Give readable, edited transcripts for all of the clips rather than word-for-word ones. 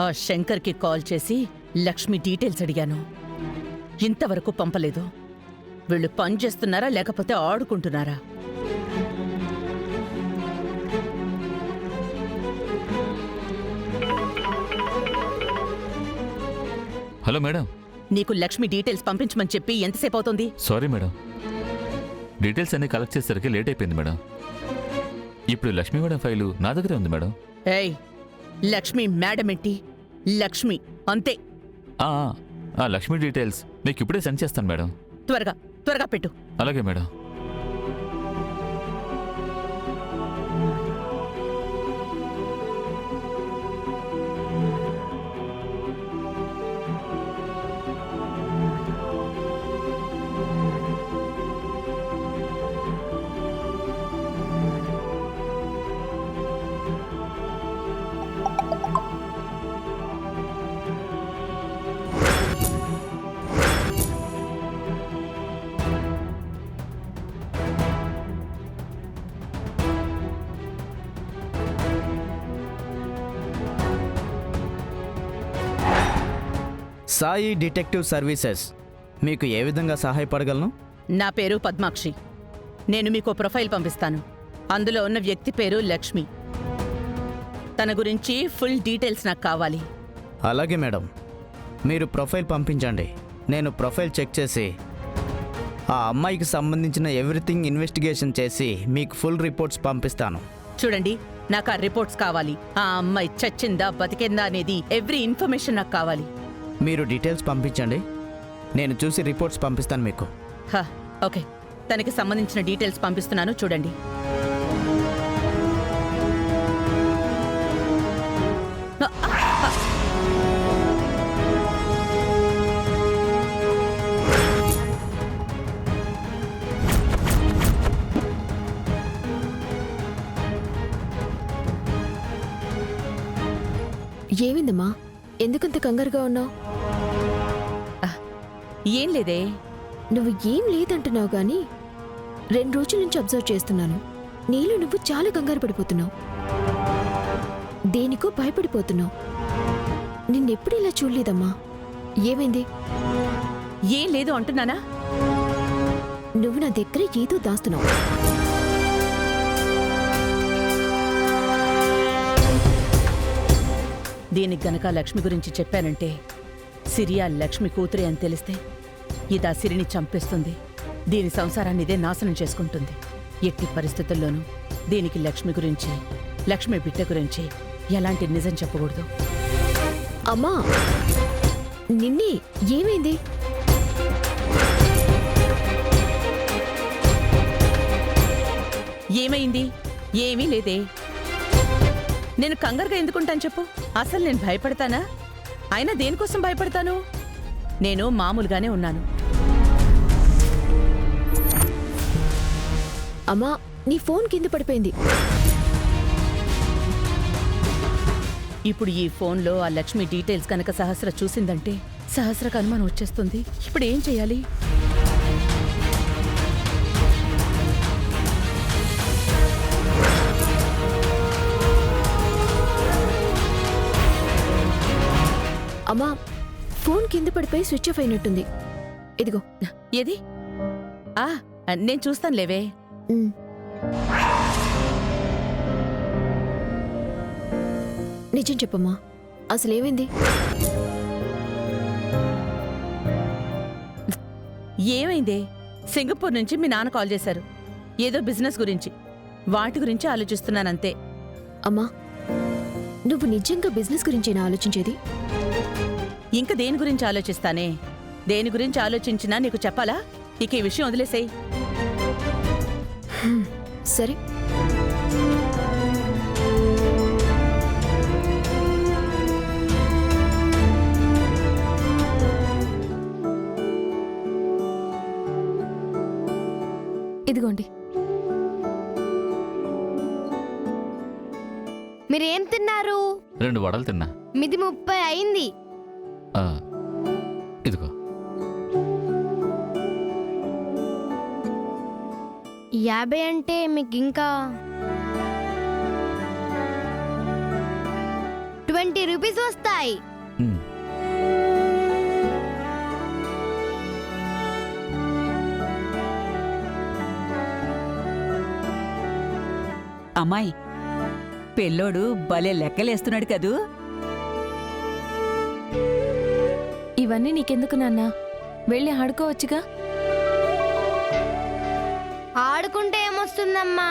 ఆ శంకర్కి కాల్ చేసి లక్ష్మి డీటెయిల్స్ అడిగాను. ఇంతవరకు పంపలేదు. వీళ్ళు పని చేస్తున్నారా లేకపోతే ఆడుకుంటున్నారా? Hello madam. నీకు లక్ష్మి డీటెయిల్స్ పంపించమని చెప్పి ఎంతసేపు అవుతుంది? సారీ మేడం, డీటెయిల్స్ అన్ని కలెక్ట్ చేసేసరికి లేట్ అయిపోయింది మేడం. ఇప్పుడు లక్ష్మీ మేడం ఫైలు నా దగ్గరే ఉంది మేడం. ఏయ్, లక్ష్మి మేడం ఏంటి? లక్ష్మి అంతే. లక్ష్మీ డీటెయిల్స్ మీకు ఇప్పుడే సెండ్ చేస్తాను మేడం. త్వరగా త్వరగా పెట్టు. అలాగే మేడం. సాయి డిటెక్టివ్ సర్వీసెస్, మీకు ఏ విధంగా సహాయపడగలను? నా పేరు పద్మాక్షి. నేను మీకు ప్రొఫైల్ పంపిస్తాను. అందులో ఉన్న వ్యక్తి పేరు లక్ష్మి. తన గురించి ఫుల్ డీటెయిల్స్ నాకు కావాలి. అలాగే మేడం, మీరు ప్రొఫైల్ పంపించండి. నేను ప్రొఫైల్ చెక్ చేసి ఆ అమ్మాయికి సంబంధించిన ఎవ్రీథింగ్ ఇన్వెస్టిగేషన్ చేసి మీకు ఫుల్ రిపోర్ట్స్ పంపిస్తాను. చూడండి, నాకు ఆ రిపోర్ట్స్ కావాలి. ఆ అమ్మాయి చచ్చిందా బతికిందా అనేది ఎవ్రీ ఇన్ఫర్మేషన్ నాకు కావాలి. మీరు డీటెయిల్స్ పంపించండి, నేను చూసి రిపోర్ట్స్ పంపిస్తాను మీకు. ఓకే, తనకి సంబంధించిన డీటెయిల్స్ పంపిస్తున్నాను, చూడండి. ఏమిందమ్మా, ఎందుకంత కంగారుగా ఉన్నావు? ఏం లేదే. నువ్వు ఏం లేదంటున్నావు గాని 2 రోజుల నుంచి అబ్జర్వ్ చేస్తున్నాను. నీలో నువ్వు చాలా కంగారు పడిపోతున్నావు, దేనికో భయపడిపోతున్నావు. నిన్నెప్పుడు ఇలా చూడలేదమ్మా. ఏమైంది? ఏం లేదు అంటున్నానా? నువ్వు నా దగ్గర ఏదో దాస్తున్నావు. దీనికి గనక లక్ష్మి గురించి చెప్పానంటే సిరియా లక్ష్మి కూతురే అని తెలిస్తే ఇదా సిరిని చంపేస్తుంది. దీని సంసారాన్ని ఇదే నాశనం చేసుకుంటుంది. ఎట్టి పరిస్థితుల్లోనూ దీనికి లక్ష్మి గురించి, లక్ష్మి బిడ్డ గురించి ఎలాంటి నిజం చెప్పకూడదు. అమ్మా, నిన్నే ఏమైంది? ఏమైంది? ఏమీ లేదే. నేను కంగారుగా ఎందుకుంటాను చెప్పు? అసలు నేను భయపడతానా? అయినా దేనికోసం భయపడతాను? నేను మామూలుగానే ఉన్నాను. అమ్మా, నీ ఫోన్ కింద పడిపోయింది. ఇప్పుడు ఈ ఫోన్లో ఆ లక్ష్మి డీటెయిల్స్ కనుక సహస్ర చూసిందంటే సహస్రకు అనుమానం వచ్చేస్తుంది. ఇప్పుడు ఏం చెయ్యాలి? అమ్మా, ఫోన్ కింద పడిపోయి స్విచ్ ఆఫ్ అయినట్టుంది. ఇదిగో. ఏది? నేను చూస్తాను లేవే. నిజం చెప్పమ్మా, అసలేమైంది? ఏమైందే? సింగపూర్ నుంచి మీ నాన్న కాల్ చేశారు. ఏదో బిజినెస్ గురించి, వాటి గురించి ఆలోచిస్తున్నానంతే. అమ్మా, నువ్వు నిజంగా బిజినెస్ గురించేనా ఆలోచించేది? ఇంకా దేని గురించి ఆలోచిస్తానే? దేని గురించి ఆలోచించినా నీకు చెప్పాలా? ఇక ఈ విషయం వదిలేసేయ్. సరే. ఇదిగోండి. మీరేం తిన్నారు? 2 వడలు తిన్నా. మిది 30 అయింది. ఇదిగో. 50 అంటే మీకు ఇంకా 20 రూపీస్ వస్తాయి. ఉంటాయి. ఉమ్. అమ్మాయి పెళ్ళోడు భలే లెక్కలేస్తున్నాడు కదూ. ఇవన్నీ నీకెందుకు నాన్న? వెళ్ళి ఆడుకోవచ్చుగా. ఆడుకుంటే ఏమొస్తుందమ్మా?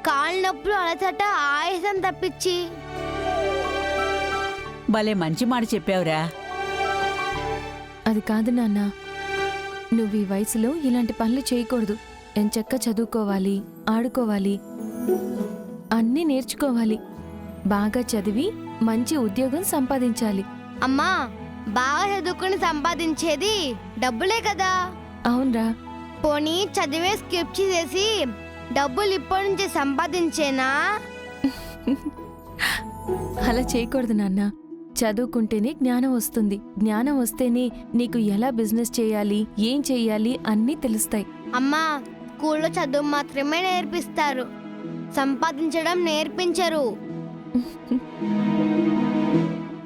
కాళ్ళ నొప్పులు, అలసట, ఆయాసం తప్పించి. భలే మంచి మాట చెప్పావురా. అది కాదు నాన్న, నువ్వు ఈ వయసులో ఇలాంటి పనులు చేయకూడదు. ఎంచక్క చదువుకోవాలి, ఆడుకోవాలి, అన్నీ నేర్చుకోవాలి. బాగా చదివి మంచి ఉద్యోగం సంపాదించాలి. అమ్మా, బాగా చదువుకుని సంపాదించేది డబ్బులే కదా. అవునరా. పోనీ చదివే స్కిప్ చేసేసి డబ్బులు ఇప్పటి నుంచి సంపాదించేనా? అలా చేయకూడదు నాన్న. చదువుకుంటేనే జ్ఞానం వస్తుంది. జ్ఞానం వస్తేనే నీకు ఎలా బిజినెస్ చేయాలి, ఏం చెయ్యాలి అన్నీ తెలుస్తాయి. అమ్మా, స్కూల్లో చదువు మాత్రమే నేర్పిస్తారు, సంపాదించడం నేర్పించరు.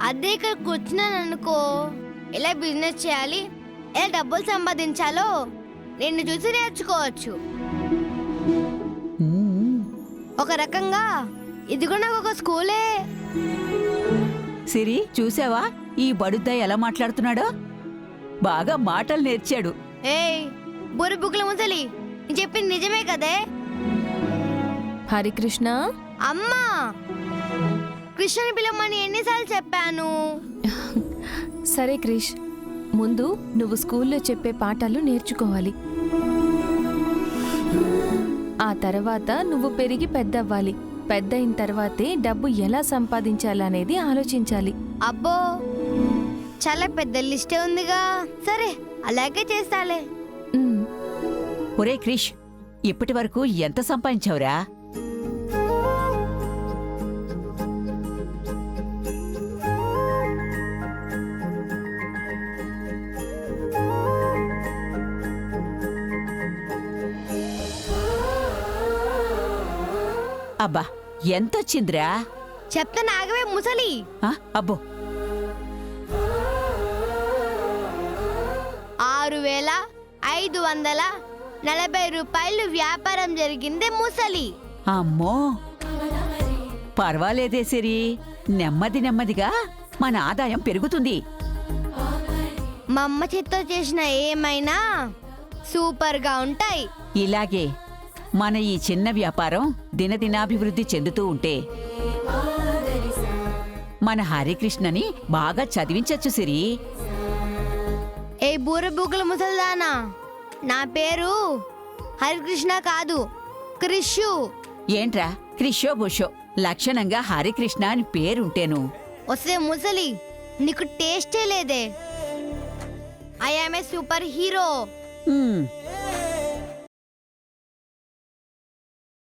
అదే ఇక్కడ కూర్చున్నాను అనుకో, ఎలా బిజినెస్ చేయాలి, ఎలా డబ్బులు సంపాదించాలో నిన్ను చూసి నేర్చుకోవచ్చు. ఉమ్. ఒక రకంగా ఇది కూడా నాకు ఒక స్కూలే. సిరి చూసావా ఈ బడుద్ద ఎలా మాట్లాడుతున్నాడో? బాగా మాటలు నేర్చాడు. ఏయ్ బుర్ర బుక్కుల ముసలి, నేను చెప్పింది నిజమే కదే. హరికృష్ణ, అమ్మా, కృష్ణని పిలవమని ఎన్నిసార్లు చెప్పాను? సరే క్రిష్, ముందు నువ్వు స్కూల్లో చెప్పే పాఠాలు నేర్చుకోవాలి. ఆ తర్వాత నువ్వు పెరిగి పెద్దవ్వాలి. పెద్దయిన తర్వాతే డబ్బు ఎలా సంపాదించాలనేది ఆలోచించాలి. అబ్బో, చాలా పెద్ద లిస్టే ఉందిగా. సరే, అలాగే చేస్తాలే. ఉమ్, ఒరే క్రిష్, ఇప్పటి వరకు ఎంత సంపాదించావురా? అబ్బా, ఎంతొచ్చిందిరా? చెప్తా నాగవే ముసలి. ఆ, అబ్బో, 6,540 రూపాయలు వ్యాపారం జరిగింది ముసలి. అమ్మో, పర్వాలేదే సిరి. నెమ్మది నెమ్మదిగా మన ఆదాయం పెరుగుతుంది. మా అమ్మ చేత్తో చేసిన ఏమైనా సూపర్గా ఉంటాయి. ఇలాగే మన ఈ చిన్న వ్యాపారం దినదినాభివృద్ధి చెందుతూ ఉంటే మన హరికృష్ణని బాగా చదివించచ్చు సిరి. ఏ బూర బుక్కుల ముసల్దానా, నా పేరు హరికృష్ణ కాదు, క్రిషు. ఏంట్రా క్రిషో బుషో, లక్షణంగా హరికృష్ణ అని పేరుంటేను. వస్తే ముసలి, నీకు టేస్టే లేదే. I am a super hero. Um,